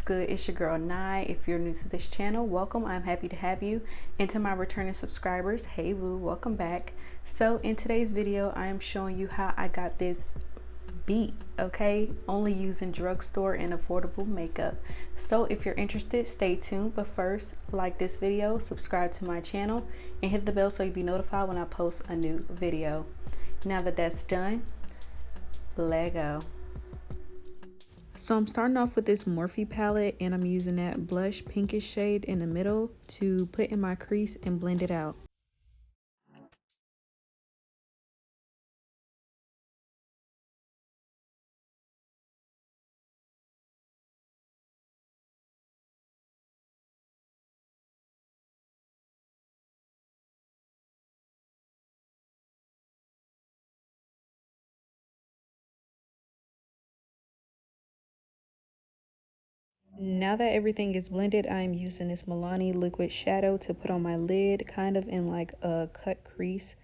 good? It's your girl Nai. If you're new to this channel, welcome. I'm happy to have you. And to my returning subscribers, hey woo, welcome back. So in today's video, I am showing you how I got this beat, okay? Only using drugstore and affordable makeup. So if you're interested, stay tuned. But first, like this video, subscribe to my channel, and hit the bell so you'll be notified when I post a new video. Now that that's done, let go. So I'm starting off with this Morphe palette, and I'm using that blush pinkish shade in the middle to put in my crease and blend it out. Now that everything is blended, I'm using this Milani liquid shadow to put on my lid, kind of in like a cut crease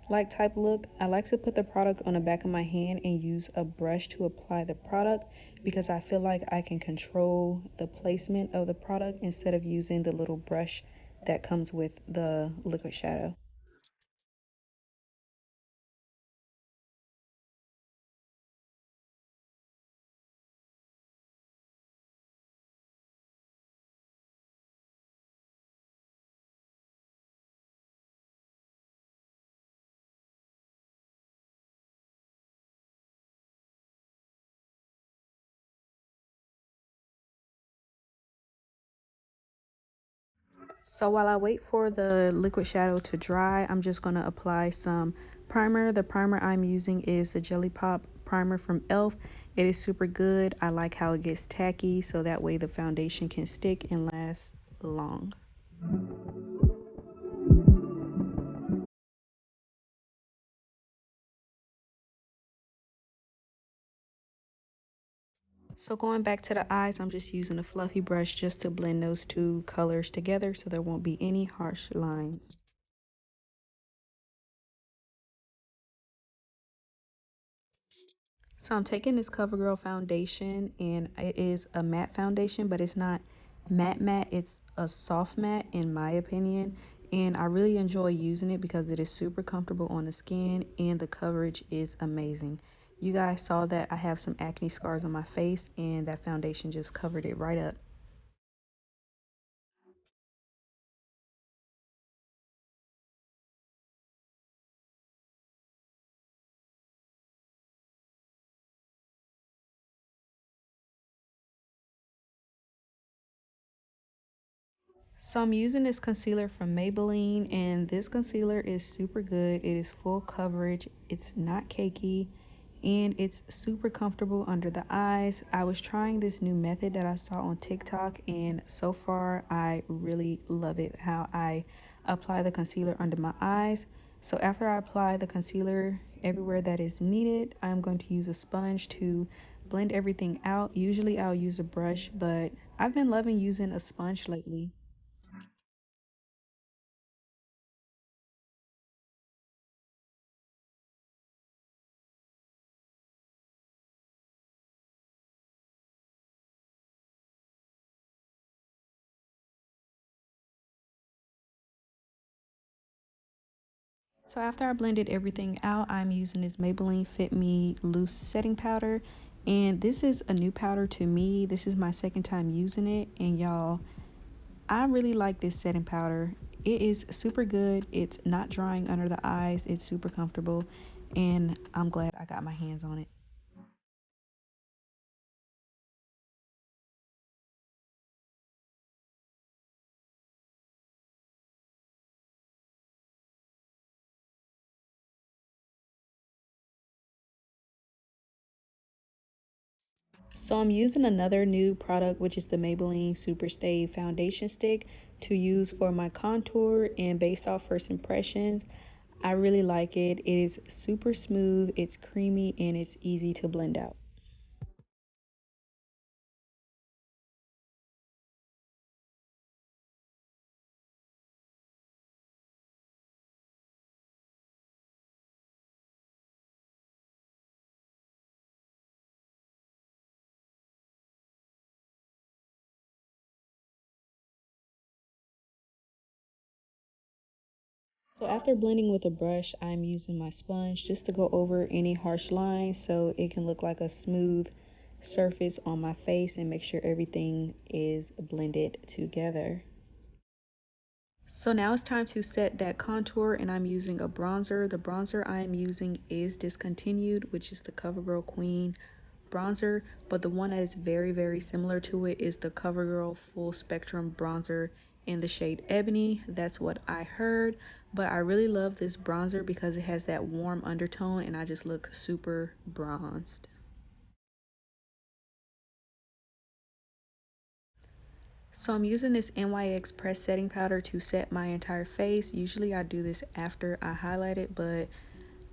like type look. I like to put the product on the back of my hand and use a brush to apply the product because I feel like I can control the placement of the product instead of using the little brush that comes with the liquid shadow. So while I wait for the liquid shadow to dry, I'm just going to apply some primer. The primer I'm using is the Jelly Pop primer from e.l.f. It is super good. I like how it gets tacky, so that way the foundation can stick and last long. So going back to the eyes, I'm just using a fluffy brush just to blend those two colors together so there won't be any harsh lines. So I'm taking this CoverGirl foundation, and it is a matte foundation, but it's not matte, it's a soft matte in my opinion. And I really enjoy using it because it is super comfortable on the skin and the coverage is amazing. You guys saw that I have some acne scars on my face, and that foundation just covered it right up. So I'm using this concealer from Maybelline, and this concealer is super good. It is full coverage, it's not cakey, and it's super comfortable under the eyes. I was trying this new method that I saw on TikTok, and so far I really love it, how I apply the concealer under my eyes. So after I apply the concealer everywhere that is needed, I'm going to use a sponge to blend everything out. Usually I'll use a brush, but I've been loving using a sponge lately. So after I blended everything out, I'm using this Maybelline Fit Me Loose Setting Powder. And this is a new powder to me. This is my second time using it. And y'all, I really like this setting powder. It is super good. It's not drying under the eyes. It's super comfortable. And I'm glad I got my hands on it. So I'm using another new product, which is the Maybelline Super Stay Foundation Stick, to use for my contour. And based off first impressions, I really like it. It is super smooth, it's creamy, and it's easy to blend out. So after blending with a brush, I'm using my sponge just to go over any harsh lines so it can look like a smooth surface on my face and make sure everything is blended together. So now it's time to set that contour, and I'm using a bronzer. The bronzer I am using is discontinued, which is the CoverGirl Queen bronzer, but the one that is very similar to it is the CoverGirl Full Spectrum bronzer in the shade Ebony. That's what I heard, but I really love this bronzer because it has that warm undertone and I just look super bronzed. So I'm using this NYX press setting powder to set my entire face. Usually I do this after I highlight it, but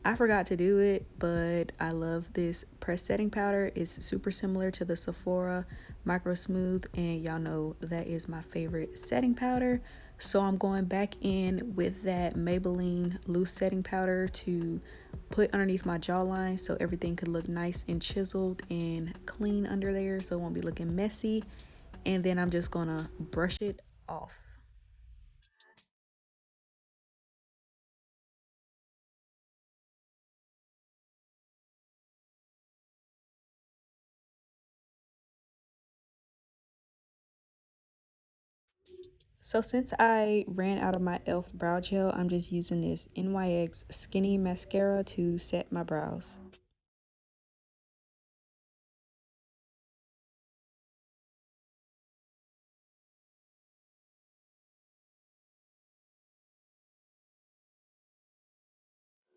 I forgot to do it. But I love this press setting powder. It's super similar to the Sephora Micro Smooth, and y'all know that is my favorite setting powder. So I'm going back in with that Maybelline loose setting powder to put underneath my jawline so everything could look nice and chiseled and clean under there, so it won't be looking messy. And then I'm just gonna brush it off. So since I ran out of my e.l.f. brow gel, I'm just using this NYX Skinny Mascara to set my brows.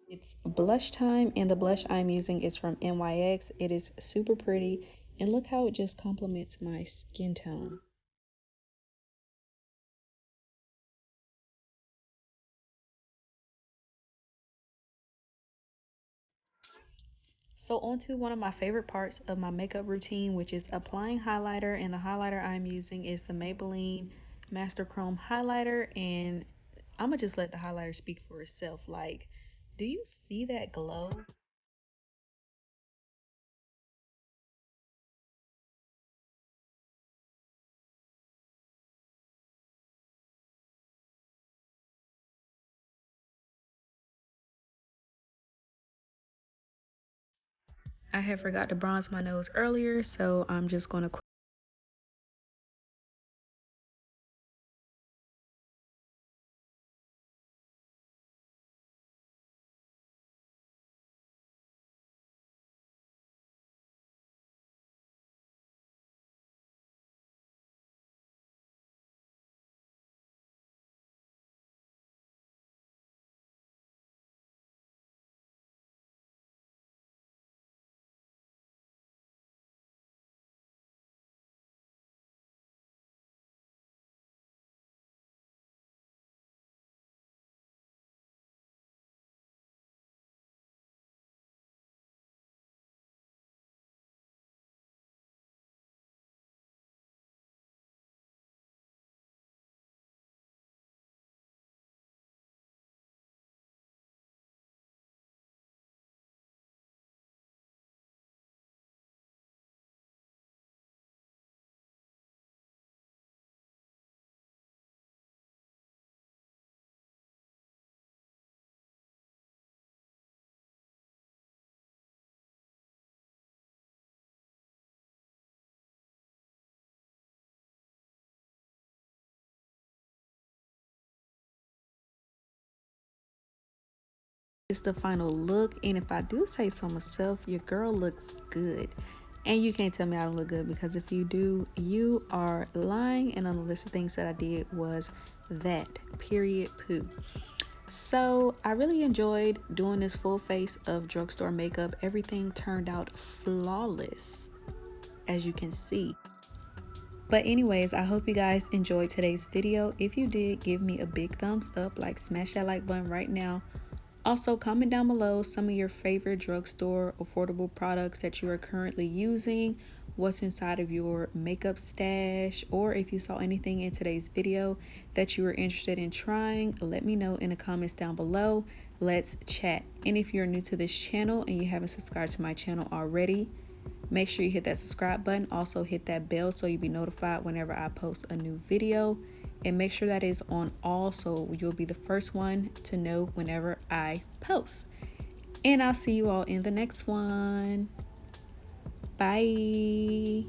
It's blush time, and the blush I'm using is from NYX. It is super pretty, and look how it just complements my skin tone. So on to one of my favorite parts of my makeup routine, which is applying highlighter. And the highlighter I'm using is the Maybelline Master Chrome highlighter, and I'm gonna just let the highlighter speak for itself. Like, do you see that glow? I had forgot to bronze my nose earlier, so I'm just gonna it's the final look. And if I do say so myself, your girl looks good. And you can't tell me I don't look good, because if you do, you are lying. And on the list of things that I did was that, period, poo. So I really enjoyed doing this full face of drugstore makeup. Everything turned out flawless, as you can see. But anyways, I hope you guys enjoyed today's video. If you did, give me a big thumbs up, like smash that like button right now. Also, comment down below some of your favorite drugstore affordable products that you are currently using, what's inside of your makeup stash, or if you saw anything in today's video that you were interested in trying, let me know in the comments down below. Let's chat. And if you're new to this channel and you haven't subscribed to my channel already, make sure you hit that subscribe button. Also hit that bell so you'll be notified whenever I post a new video. and make sure that is on all so you'll be the first one to know whenever I post. And I'll see you all in the next one. Bye.